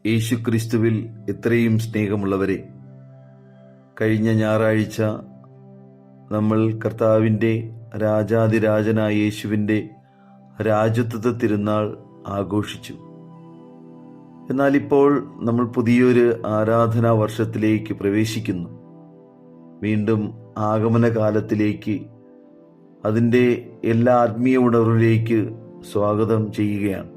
യേശുക്രിസ്തുവിൽ എത്രയും സ്നേഹമുള്ളവരെ, കഴിഞ്ഞ ഞായറാഴ്ച നമ്മൾ കർത്താവിൻ്റെ രാജാതിരാജനായ യേശുവിൻ്റെ രാജത്വ തിരുനാൾ ആഘോഷിച്ചു. എന്നാൽ ഇപ്പോൾ നമ്മൾ പുതിയൊരു ആരാധനാ വർഷത്തിലേക്ക് പ്രവേശിക്കുന്നു. വീണ്ടും ആഗമനകാലത്തിലേക്ക്, അതിൻ്റെ എല്ലാ ആത്മീയ ഉണർവിലേക്ക് സ്വാഗതം ചെയ്യുകയാണ്.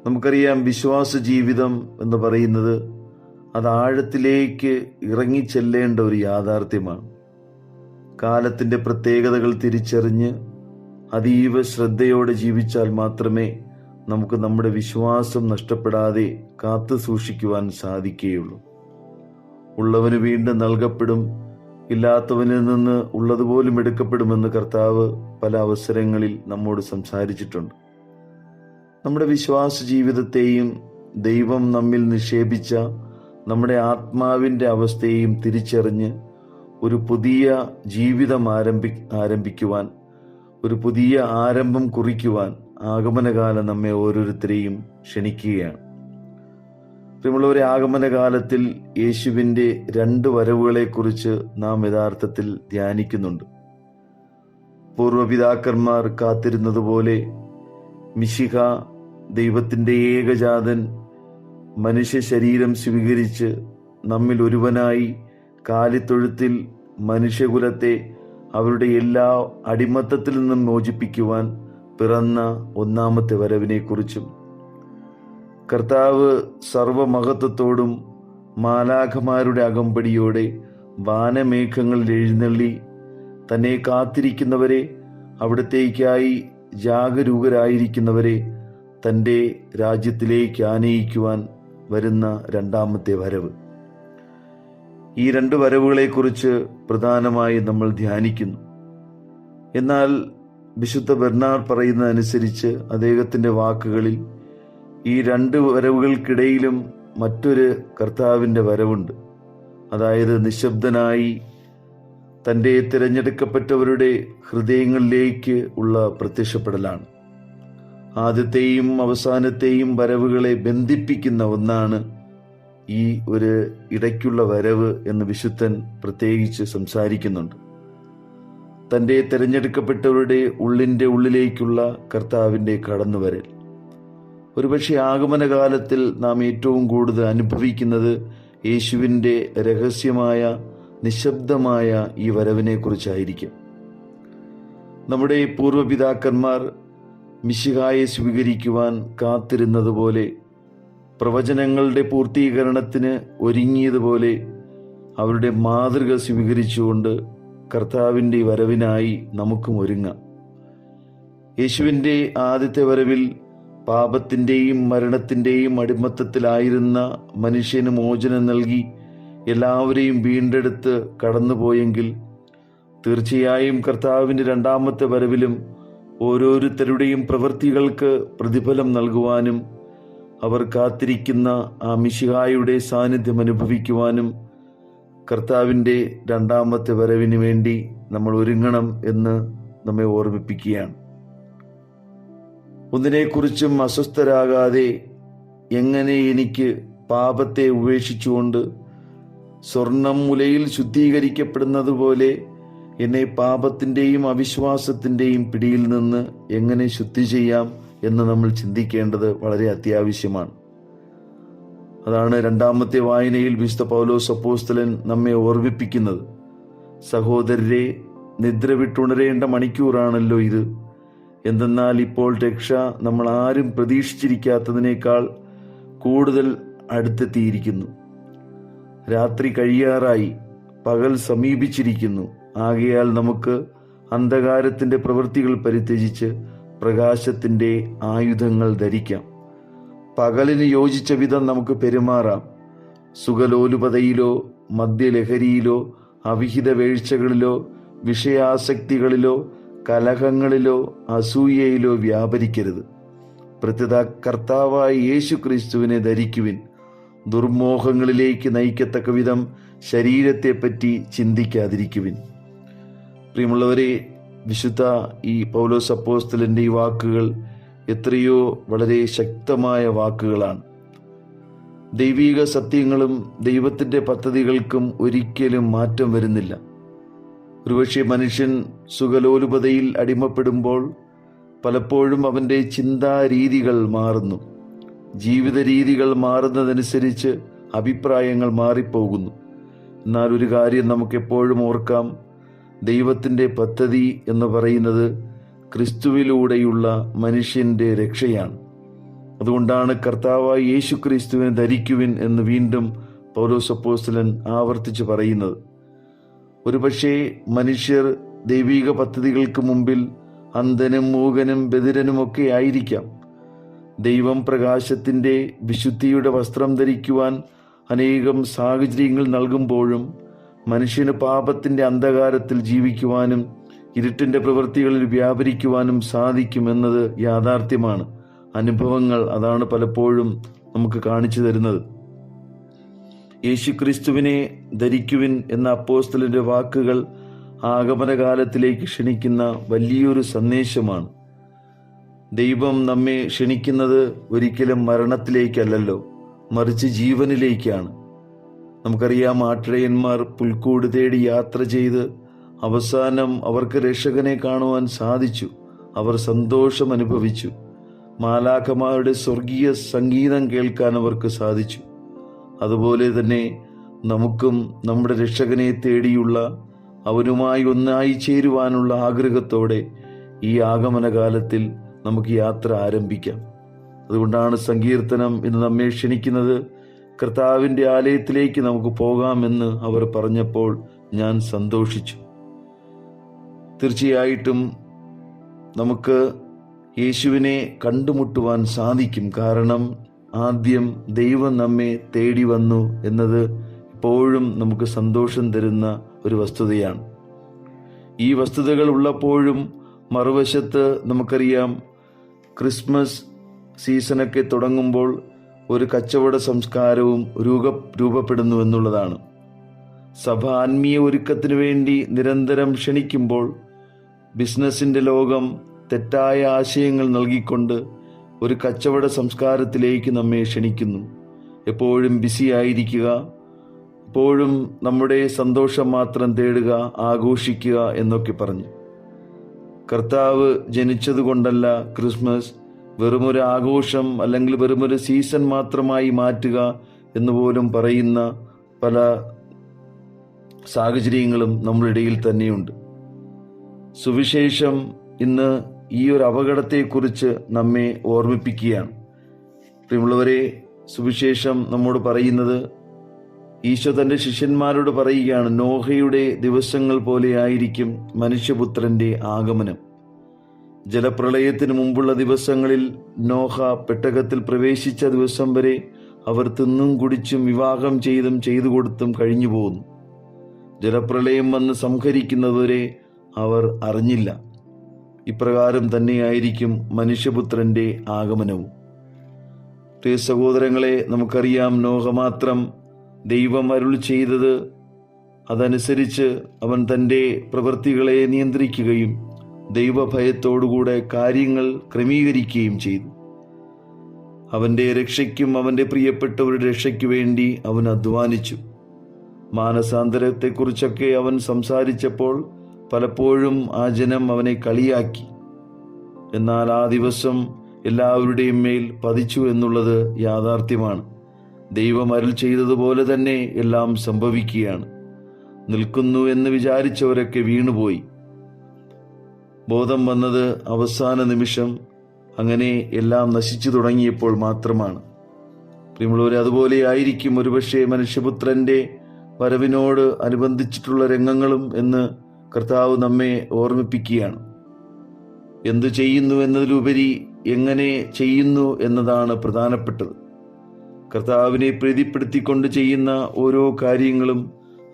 നമുക്കറിയാം, വിശ്വാസ ജീവിതം എന്ന് പറയുന്നത് അത് ആഴത്തിലേക്ക് ഇറങ്ങിച്ചെല്ലേണ്ട ഒരു യാഥാർത്ഥ്യമാണ്. കാലത്തിൻ്റെ പ്രത്യേകതകൾ തിരിച്ചറിഞ്ഞ് അതീവ ശ്രദ്ധയോടെ ജീവിച്ചാൽ മാത്രമേ നമുക്ക് നമ്മുടെ വിശ്വാസം നഷ്ടപ്പെടാതെ കാത്തു സൂക്ഷിക്കുവാൻ സാധിക്കുകയുള്ളൂ. ഉള്ളവന് വീണ്ടും നൽകപ്പെടും, ഇല്ലാത്തവനിൽ നിന്ന് ഉള്ളതുപോലും എടുക്കപ്പെടുമെന്ന് കർത്താവ് പല അവസരങ്ങളിൽ നമ്മോട് സംസാരിച്ചിട്ടുണ്ട്. നമ്മുടെ വിശ്വാസ ജീവിതത്തെയും ദൈവം നമ്മിൽ നിക്ഷേപിച്ച നമ്മുടെ ആത്മാവിൻ്റെ അവസ്ഥയെയും തിരിച്ചറിഞ്ഞ് ഒരു പുതിയ ജീവിതം ആരംഭിക്കുവാൻ, ഒരു പുതിയ ആരംഭം കുറിക്കുവാൻ ആഗമനകാലം നമ്മെ ഓരോരുത്തരെയും ക്ഷണിക്കുകയാണ്. പ്രിയമുള്ളവരെ, ആഗമനകാലത്തിൽ യേശുവിൻ്റെ 2 വരവുകളെക്കുറിച്ച് നാം യഥാർത്ഥത്തിൽ ധ്യാനിക്കുന്നുണ്ട്. പൂർവപിതാക്കന്മാർ കാത്തിരുന്നതുപോലെ മിശിഹ, ദൈവത്തിൻ്റെ ഏകജാതൻ, മനുഷ്യ ശരീരം സ്വീകരിച്ച് നമ്മിൽ ഒരുവനായി കാലിത്തൊഴുത്തിൽ മനുഷ്യകുലത്തെ അവരുടെ എല്ലാ അടിമത്തത്തിൽ നിന്നും മോചിപ്പിക്കുവാൻ പിറന്ന 1-ാമത്തെ വരവിനെക്കുറിച്ചും, കർത്താവ് സർവമഹത്വത്തോടും മാലാഖമാരുടെ അകമ്പടിയോടെ വാനമേഘങ്ങളിൽ എഴുന്നള്ളി തന്നെ കാത്തിരിക്കുന്നവരെ, അവിടത്തേക്കായി ജാഗരൂകരായിരിക്കുന്നവരെ തൻ്റെ രാജ്യത്തിലേക്ക് ആനയിക്കുവാൻ വരുന്ന 2-ാമത്തെ വരവ്. ഈ 2 വരവുകളെക്കുറിച്ച് പ്രധാനമായി നമ്മൾ ധ്യാനിക്കുന്നു. എന്നാൽ വിശുദ്ധ ബെർണാഡ് പറയുന്നതനുസരിച്ച്, അദ്ദേഹത്തിൻ്റെ വാക്കുകളിൽ, ഈ 2 വരവുകൾക്കിടയിലും മറ്റൊരു കർത്താവിൻ്റെ വരവുണ്ട്. അതായത് നിശബ്ദനായി തൻ്റെ തിരഞ്ഞെടുക്കപ്പെട്ടവരുടെ ഹൃദയങ്ങളിലേക്ക് ഉള്ള പ്രത്യക്ഷപ്പെടലാണ്. ആദ്യത്തെയും അവസാനത്തെയും വരവുകളെ ബന്ധിപ്പിക്കുന്ന ഒന്നാണ് ഈ ഒരു ഇടയ്ക്കുള്ള വരവ് എന്ന് വിശുദ്ധൻ പ്രത്യേകിച്ച് സംസാരിക്കുന്നുണ്ട്. തൻ്റെ തിരഞ്ഞെടുക്കപ്പെട്ടവരുടെ ഉള്ളിൻ്റെ ഉള്ളിലേക്കുള്ള കർത്താവിൻ്റെ കടന്നുവരൽ. ഒരുപക്ഷെ ആഗമനകാലത്തിൽ നാം ഏറ്റവും കൂടുതൽ അനുഭവിക്കുന്നത് യേശുവിൻ്റെ രഹസ്യമായ, നിശബ്ദമായ ഈ വരവിനെ കുറിച്ചായിരിക്കും. നമ്മുടെ പൂർവപിതാക്കന്മാർ മിശിഹായെ സ്വീകരിക്കുവാൻ കാത്തിരുന്നതുപോലെ, പ്രവചനങ്ങളുടെ പൂർത്തീകരണത്തിന് ഒരുങ്ങിയതുപോലെ അവരുടെ മാതൃക സ്വീകരിച്ചുകൊണ്ട് കർത്താവിൻ്റെ വരവിനായി നമുക്കും ഒരുങ്ങാം. യേശുവിൻ്റെ ആദ്യത്തെ വരവിൽ പാപത്തിൻ്റെയും മരണത്തിൻ്റെയും അടിമത്തത്തിലായിരുന്ന മനുഷ്യന് മോചനം നൽകി എല്ലാവരെയും വീണ്ടെടുത്ത് കടന്നുപോയെങ്കിൽ, തീർച്ചയായും കർത്താവിൻ്റെ 2-ാമത്തെ വരവിലും ഓരോരുത്തരുടെയും പ്രവൃത്തികൾക്ക് പ്രതിഫലം നൽകുവാനും അവർ കാത്തിരിക്കുന്ന ആ മിശിഹായുടെ സാന്നിധ്യം അനുഭവിക്കുവാനും കർത്താവിൻ്റെ 2-ാമത്തെ വരവിന് വേണ്ടി നമ്മൾ ഒരുങ്ങണം എന്ന് നമ്മെ ഓർമ്മിപ്പിക്കുകയാണ്. ഒന്നിനെക്കുറിച്ചും അസ്വസ്ഥരാകാതെ, എങ്ങനെ എനിക്ക് പാപത്തെ ഉപേക്ഷിച്ചുകൊണ്ട് സ്വർണം മുലയിൽ ശുദ്ധീകരിക്കപ്പെടുന്നത് പോലെ എന്നെ പാപത്തിൻ്റെയും അവിശ്വാസത്തിൻ്റെയും പിടിയിൽ നിന്ന് എങ്ങനെ ശുദ്ധി ചെയ്യാം എന്ന് നമ്മൾ ചിന്തിക്കേണ്ടത് വളരെ അത്യാവശ്യമാണ്. അതാണ് 2-ാമത്തെ വായനയിൽ വിശുദ്ധ പൗലോസ് അപ്പോസ്തലൻ നമ്മെ ഓർമ്മിപ്പിക്കുന്നത്. സഹോദരരെ, നിദ്ര വിട്ടുണരേണ്ട മണിക്കൂറാണല്ലോ ഇത്. എന്തെന്നാൽ ഇപ്പോൾ രക്ഷ നമ്മൾ ആരും പ്രതീക്ഷിച്ചിരിക്കാത്തതിനേക്കാൾ കൂടുതൽ അടുത്തെത്തിയിരിക്കുന്നു. രാത്രി കഴിയാറായി, പകൽ സമീപിച്ചിരിക്കുന്നു. ആകയാൽ നമുക്ക് അന്ധകാരത്തിൻ്റെ പ്രവൃത്തികൾ പരിത്യജിച്ച് പ്രകാശത്തിൻ്റെ ആയുധങ്ങൾ ധരിക്കാം. പകലിന് യോജിച്ച വിധം നമുക്ക് പെരുമാറാം. സുഖലോലുപതയിലോ മദ്യലഹരിയിലോ അവിഹിത വീഴ്ചകളിലോ വിഷയാസക്തികളിലോ കലഹങ്ങളിലോ അസൂയയിലോ വ്യാപരിക്കരുത്. പ്രത്യുത കർത്താവായ യേശു ക്രിസ്തുവിനെ ധരിക്കുവിൻ. ദുർമോഹങ്ങളിലേക്ക് നയിക്കത്തക്ക വിധം ശരീരത്തെപ്പറ്റി ചിന്തിക്കാതിരിക്കുവിൻ. പ്രിയമുള്ളവരെ, വിശുദ്ധ ഈ പൗലോസ് അപ്പോസ്തലൻ്റെ ഈ വാക്കുകൾ എത്രയോ വളരെ ശക്തമായ വാക്കുകളാണ്. ദൈവിക സത്യങ്ങളും ദൈവത്തിൻ്റെ പദ്ധതികൾക്കും ഒരിക്കലും മാറ്റം വരുന്നില്ല. ഒരുപക്ഷെ മനുഷ്യൻ സുഖലോലുപതയിൽ അടിമപ്പെടുമ്പോൾ പലപ്പോഴും അവൻ്റെ ചിന്താരീതികൾ മാറുന്നു. ജീവിത രീതികൾ മാറുന്നതനുസരിച്ച് അഭിപ്രായങ്ങൾ മാറിപ്പോകുന്നു. എന്നാൽ ഒരു കാര്യം നമുക്കെപ്പോഴും ഓർക്കാം, ദൈവത്തിൻ്റെ പദ്ധതി എന്ന് പറയുന്നത് ക്രിസ്തുവിലൂടെയുള്ള മനുഷ്യൻ്റെ രക്ഷയാണ്. അതുകൊണ്ടാണ് കർത്താവായ യേശു ക്രിസ്തുവിനെ ധരിക്കുവിൻ എന്ന് വീണ്ടും പൗലോസ് അപ്പോസ്തലൻ ആവർത്തിച്ച് പറയുന്നത്. ഒരുപക്ഷെ മനുഷ്യർ ദൈവിക പദ്ധതികൾക്ക് മുമ്പിൽ അന്ധനും മൂകനും ബധിരനുമൊക്കെ ആയിരിക്കാം. ദൈവം പ്രകാശത്തിൻ്റെ വിശുദ്ധിയുടെ വസ്ത്രം ധരിക്കുവാൻ അനേകം സാഹചര്യങ്ങൾ നൽകുമ്പോഴും മനുഷ്യന് പാപത്തിൻ്റെ അന്ധകാരത്തിൽ ജീവിക്കുവാനും ഇരുട്ടിൻ്റെ പ്രവൃത്തികളിൽ വ്യാപരിക്കുവാനും സാധിക്കുമെന്നത് യാഥാർത്ഥ്യമാണ്. അനുഭവങ്ങൾ അതാണ് പലപ്പോഴും നമുക്ക് കാണിച്ചു തരുന്നത്. യേശുക്രിസ്തുവിനെ ധരിക്കുവിൻ എന്ന അപ്പോസ്തലന്റെ വാക്കുകൾ ആഗമനകാലത്തിലേക്ക് ക്ഷണിക്കുന്ന വലിയൊരു സന്ദേശമാണ്. ദൈവം നമ്മെ ക്ഷണിക്കുന്നത് ഒരിക്കലും മരണത്തിലേക്കല്ലല്ലോ, മറിച്ച് ജീവനിലേക്കാണ്. നമുക്കറിയാം, ആട്ടിടയന്മാർ പുൽക്കൂട് തേടി യാത്ര ചെയ്ത് അവസാനം അവർക്ക് രക്ഷകനെ കാണുവാൻ സാധിച്ചു. അവർ സന്തോഷം അനുഭവിച്ചു. മാലാഖമാരുടെ സ്വർഗീയ സംഗീതം കേൾക്കാൻ അവർക്ക് സാധിച്ചു. അതുപോലെ തന്നെ നമുക്കും നമ്മുടെ രക്ഷകനെ തേടിയുള്ള അവനുമായി ഒന്നായി ചേരുവാനുള്ള ആഗ്രഹത്തോടെ ഈ ആഗമനകാലത്തിൽ നമുക്ക് യാത്ര ആരംഭിക്കാം. അതുകൊണ്ടാണ് സങ്കീർത്തനം ഇന്ന് നമ്മെ ക്ഷണിക്കുന്നത്. കർത്താവിൻ്റെ ആലയത്തിലേക്ക് നമുക്ക് പോകാമെന്ന് അവർ പറഞ്ഞപ്പോൾ ഞാൻ സന്തോഷിച്ചു. തീർച്ചയായിട്ടും നമുക്ക് യേശുവിനെ കണ്ടുമുട്ടുവാൻ സാധിക്കും. കാരണം ആദ്യം ദൈവം നമ്മെ തേടി വന്നു എന്നത് എപ്പോഴും നമുക്ക് സന്തോഷം തരുന്ന ഒരു വസ്തുതയാണ്. ഈ വസ്തുതകൾ ഉള്ളപ്പോഴും മറുവശത്ത് നമുക്കറിയാം, ക്രിസ്മസ് സീസണൊക്കെ തുടങ്ങുമ്പോൾ ഒരു കച്ചവട സംസ്കാരവും രൂപപ്പെടുന്നു എന്നുള്ളതാണ്. സഭ ആത്മീയ ഒരുക്കത്തിന് വേണ്ടി നിരന്തരം ക്ഷണിക്കുമ്പോൾ ബിസിനസ്സിൻ്റെ ലോകം തെറ്റായ ആശയങ്ങൾ നൽകിക്കൊണ്ട് ഒരു കച്ചവട സംസ്കാരത്തിലേക്ക് നമ്മെ ക്ഷണിക്കുന്നു. എപ്പോഴും ബിസി ആയിരിക്കുക, എപ്പോഴും നമ്മുടെ സന്തോഷം മാത്രം തേടുക, ആഘോഷിക്കുക എന്നൊക്കെ പറഞ്ഞു. കർത്താവ് ജനിച്ചതുകൊണ്ടല്ല ക്രിസ്മസ് വെറുമൊരു ആഘോഷം അല്ലെങ്കിൽ വെറുമൊരു സീസൺ മാത്രമായി മാറ്റുക എന്നുപോലും പറയുന്ന പല സാഹചര്യങ്ങളും നമ്മുടെ ഇടയിൽ തന്നെയുണ്ട്. സുവിശേഷം ഇന്ന് ഈ ഒരു അപകടത്തെക്കുറിച്ച് നമ്മെ ഓർമ്മിപ്പിക്കുകയാണ്. പ്രിയമുള്ളവരെ, സുവിശേഷം നമ്മോട് പറയുന്നത്, ഈശോ തൻ്റെ ശിഷ്യന്മാരോട് പറയുകയാണ്, നോഹയുടെ ദിവസങ്ങൾ പോലെയായിരിക്കും മനുഷ്യപുത്രൻ്റെ ആഗമനം. ജലപ്രളയത്തിന് മുമ്പുള്ള ദിവസങ്ങളിൽ നോഹ പെട്ടകത്തിൽ പ്രവേശിച്ച ദിവസം വരെ അവർ തിന്നും കുടിച്ചും വിവാഹം ചെയ്തു കൊടുത്തും കഴിഞ്ഞു പോകുന്നു. ജലപ്രളയം വന്ന് സംഹരിക്കുന്നതുവരെ അവർ അറിഞ്ഞില്ല. ഇപ്രകാരം തന്നെയായിരിക്കും മനുഷ്യപുത്രൻ്റെ ആഗമനവും. പ്രിയ സഹോദരങ്ങളെ, നമുക്കറിയാം, നോഹ മാത്രം ദൈവം അരുൾ ചെയ്തത് അതനുസരിച്ച് അവൻ തൻ്റെ പ്രവൃത്തികളെ നിയന്ത്രിക്കുകയും ദൈവഭയത്തോടുകൂടെ കാര്യങ്ങൾ ക്രമീകരിക്കുകയും ചെയ്തു. അവൻ്റെ രക്ഷയ്ക്കും അവൻ്റെ പ്രിയപ്പെട്ടവരുടെ രക്ഷയ്ക്ക് വേണ്ടി അവൻ അധ്വാനിച്ചു. മാനസാന്തരത്തെക്കുറിച്ചൊക്കെ അവൻ സംസാരിച്ചപ്പോൾ പലപ്പോഴും ആ ജനം അവനെ കളിയാക്കി. എന്നാൽ ആ ദിവസം എല്ലാവരുടെയും മേൽ പതിച്ചു എന്നുള്ളത് യാഥാർത്ഥ്യമാണ്. ദൈവം അരുൾ ചെയ്തതുപോലെ തന്നെ എല്ലാം സംഭവിക്കുകയാണ്. നിൽക്കുന്നു എന്ന് വിചാരിച്ചവരൊക്കെ വീണുപോയി. ബോധം വന്നത് അവസാന നിമിഷം, അങ്ങനെ എല്ലാം നശിച്ചു തുടങ്ങിയപ്പോൾ മാത്രമാണ്. പ്രിയമുള്ളവരെ, അതുപോലെ ആയിരിക്കും ഒരുപക്ഷെ മനുഷ്യപുത്രൻ്റെ വരവിനോട് അനുബന്ധിച്ചിട്ടുള്ള രംഗങ്ങളും എന്ന് കർത്താവ് നമ്മെ ഓർമ്മിപ്പിക്കുകയാണ്. എന്തു ചെയ്യുന്നു എന്നതിലുപരി എങ്ങനെ ചെയ്യുന്നു എന്നതാണ് പ്രധാനപ്പെട്ടത്. കർത്താവിനെ പ്രീതിപ്പെടുത്തിക്കൊണ്ട് ചെയ്യുന്ന ഓരോ കാര്യങ്ങളും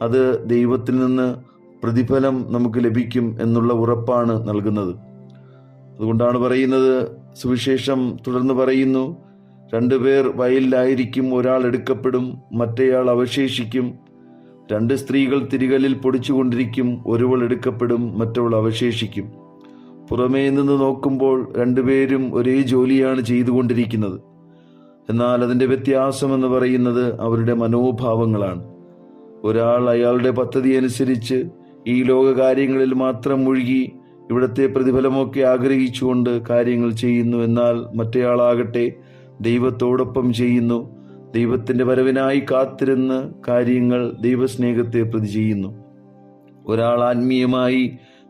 അത് ദൈവത്തിൽ നിന്ന് പ്രതിഫലം നമുക്ക് ലഭിക്കും എന്നുള്ള ഉറപ്പാണ് നൽകുന്നത്. അതുകൊണ്ടാണ് പറയുന്നത്, സുവിശേഷം തുടർന്ന് പറയുന്നു, 2 പേർ വയലിലായിരിക്കും, ഒരാൾ എടുക്കപ്പെടും, മറ്റേയാൾ അവശേഷിക്കും. 2 സ്ത്രീകൾ തിരികല്ലിൽ പൊടിച്ചുകൊണ്ടിരിക്കും, ഒരുവൾ എടുക്കപ്പെടും, മറ്റവൾ അവശേഷിക്കും. പുറമേ നിന്ന് നോക്കുമ്പോൾ 2 പേരും ഒരേ ജോലിയാണ് ചെയ്തുകൊണ്ടിരിക്കുന്നത്. എന്നാൽ അതിൻ്റെ വ്യത്യാസമെന്ന് പറയുന്നത് അവരുടെ മനോഭാവങ്ങളാണ്. ഒരാൾ അയാളുടെ പദ്ധതി അനുസരിച്ച് ഈ ലോകകാര്യങ്ങളിൽ മാത്രം മുഴുകി ഇവിടുത്തെ പ്രതിഫലമൊക്കെ ആഗ്രഹിച്ചുകൊണ്ട് കാര്യങ്ങൾ ചെയ്യുന്നു. എന്നാൽ മറ്റേയാളാകട്ടെ ദൈവത്തോടൊപ്പം ചെയ്യുന്നു. ദൈവത്തിൻ്റെ വരവിനായി കാത്തിരുന്ന് കാര്യങ്ങൾ ദൈവസ്നേഹത്തെ പ്രതി ചെയ്യുന്നു. ഒരാൾ ആത്മീയമായി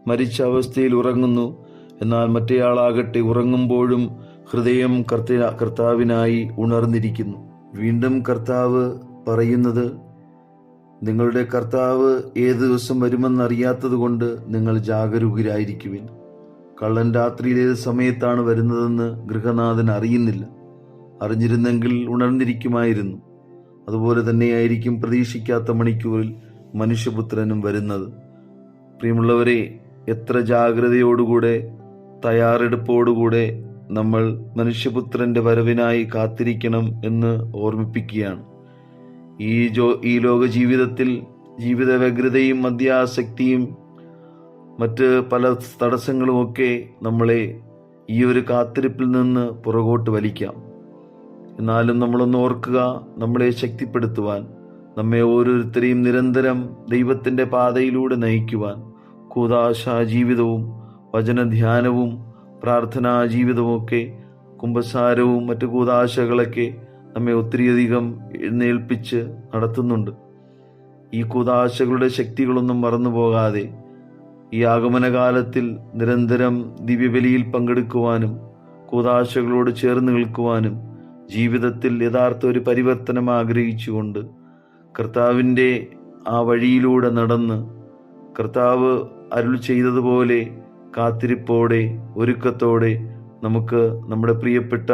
മരിച്ച അവസ്ഥയിൽ ഉറങ്ങുന്നു. എന്നാൽ മറ്റേയാളാകട്ടെ ഉറങ്ങുമ്പോഴും ഹൃദയം കർത്താവിനായി ഉണർന്നിരിക്കുന്നു. വീണ്ടും കർത്താവ് പറയുന്നത്, നിങ്ങളുടെ കർത്താവ് ഏത് ദിവസം വരുമെന്നറിയാത്തത് കൊണ്ട് നിങ്ങൾ ജാഗരൂകരായിരിക്കുവിൻ. കള്ളൻ രാത്രിയിൽ ഏത് സമയത്താണ് വരുന്നതെന്ന് ഗൃഹനാഥൻ അറിയുന്നില്ല. അറിഞ്ഞിരുന്നെങ്കിൽ ഉണർന്നിരിക്കുമായിരുന്നു. അതുപോലെ തന്നെയായിരിക്കും പ്രതീക്ഷിക്കാത്ത മണിക്കൂറിൽ മനുഷ്യപുത്രനും വരുന്നത്. പ്രിയമുള്ളവരെ, എത്ര ജാഗ്രതയോടുകൂടെ തയ്യാറെടുപ്പോടുകൂടെ നമ്മൾ മനുഷ്യപുത്രന്റെ വരവിനായി കാത്തിരിക്കണം എന്ന് ഓർമ്മിപ്പിക്കുകയാണ്. ഈ ലോക ജീവിതത്തിൽ ജീവിത വ്യഗ്രതയും മദ്യാസക്തിയും മറ്റ് പല തടസ്സങ്ങളുമൊക്കെ നമ്മളെ ഈ ഒരു കാത്തിരിപ്പിൽ നിന്ന് പുറകോട്ട് വലിക്കാം. എന്നാലും നമ്മളൊന്ന് ഓർക്കുക, നമ്മളെ ശക്തിപ്പെടുത്തുവാൻ, നമ്മെ ഓരോരുത്തരെയും നിരന്തരം ദൈവത്തിൻ്റെ പാതയിലൂടെ നയിക്കുവാൻ കൂദാശ ജീവിതവും വചനധ്യാനവും പ്രാർത്ഥനാ ജീവിതവുമൊക്കെ, കുമ്പസാരവും മറ്റു കൂദാശകളൊക്കെ നമ്മെ ഒത്തിരിയധികം എഴുന്നേൽപ്പിച്ച് നടത്തുന്നുണ്ട്. ഈ കൂദാശകളുടെ ശക്തികളൊന്നും മറന്നു പോകാതെ ഈ ആഗമനകാലത്തിൽ നിരന്തരം ദിവ്യബലിയിൽ പങ്കെടുക്കുവാനും കൂദാശകളോട് ചേർന്ന് നിൽക്കുവാനും ജീവിതത്തിൽ യഥാർത്ഥ ഒരു പരിവർത്തനം ആഗ്രഹിച്ചുകൊണ്ട് കർത്താവിൻ്റെ ആ വഴിയിലൂടെ നടന്ന് കർത്താവ് അരുൾ ചെയ്തതുപോലെ കാത്തിരിപ്പോടെ ഒരുക്കത്തോടെ നമുക്ക് നമ്മുടെ പ്രിയപ്പെട്ട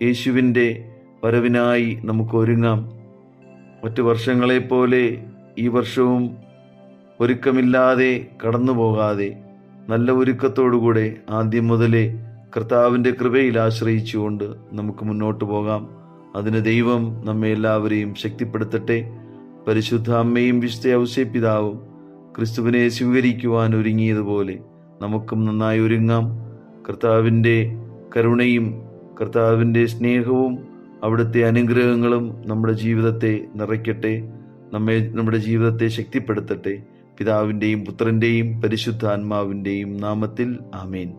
യേശുവിൻ്റെ വരവിനായി നമുക്ക് ഒരുങ്ങാം. മറ്റു വർഷങ്ങളെപ്പോലെ ഈ വർഷവും ഒരുക്കമില്ലാതെ കടന്നു പോകാതെ നല്ല ഒരുക്കത്തോടുകൂടെ ആദ്യം മുതലേ കർത്താവിൻ്റെ കൃപയിൽ ആശ്രയിച്ചുകൊണ്ട് നമുക്ക് മുന്നോട്ട് പോകാം. അതിന് ദൈവം നമ്മെ എല്ലാവരെയും ശക്തിപ്പെടുത്തട്ടെ. പരിശുദ്ധ അമ്മയും വിശുദ്ധ ഔസേപ്പിതാവും ക്രിസ്തുവിനെ സ്വീകരിക്കുവാൻ ഒരുങ്ങിയതുപോലെ നമുക്കും നന്നായി ഒരുങ്ങാം. കർത്താവിൻ്റെ കരുണയും കർത്താവിൻ്റെ സ്നേഹവും അവിടുത്തെ അനുഗ്രഹങ്ങളും നമ്മുടെ ജീവിതത്തെ നിറയ്ക്കട്ടെ, നമ്മുടെ ജീവിതത്തെ ശക്തിപ്പെടുത്തട്ടെ. പിതാവിൻ്റെയും പുത്രൻ്റെയും പരിശുദ്ധാത്മാവിൻ്റെയും നാമത്തിൽ ആമേൻ.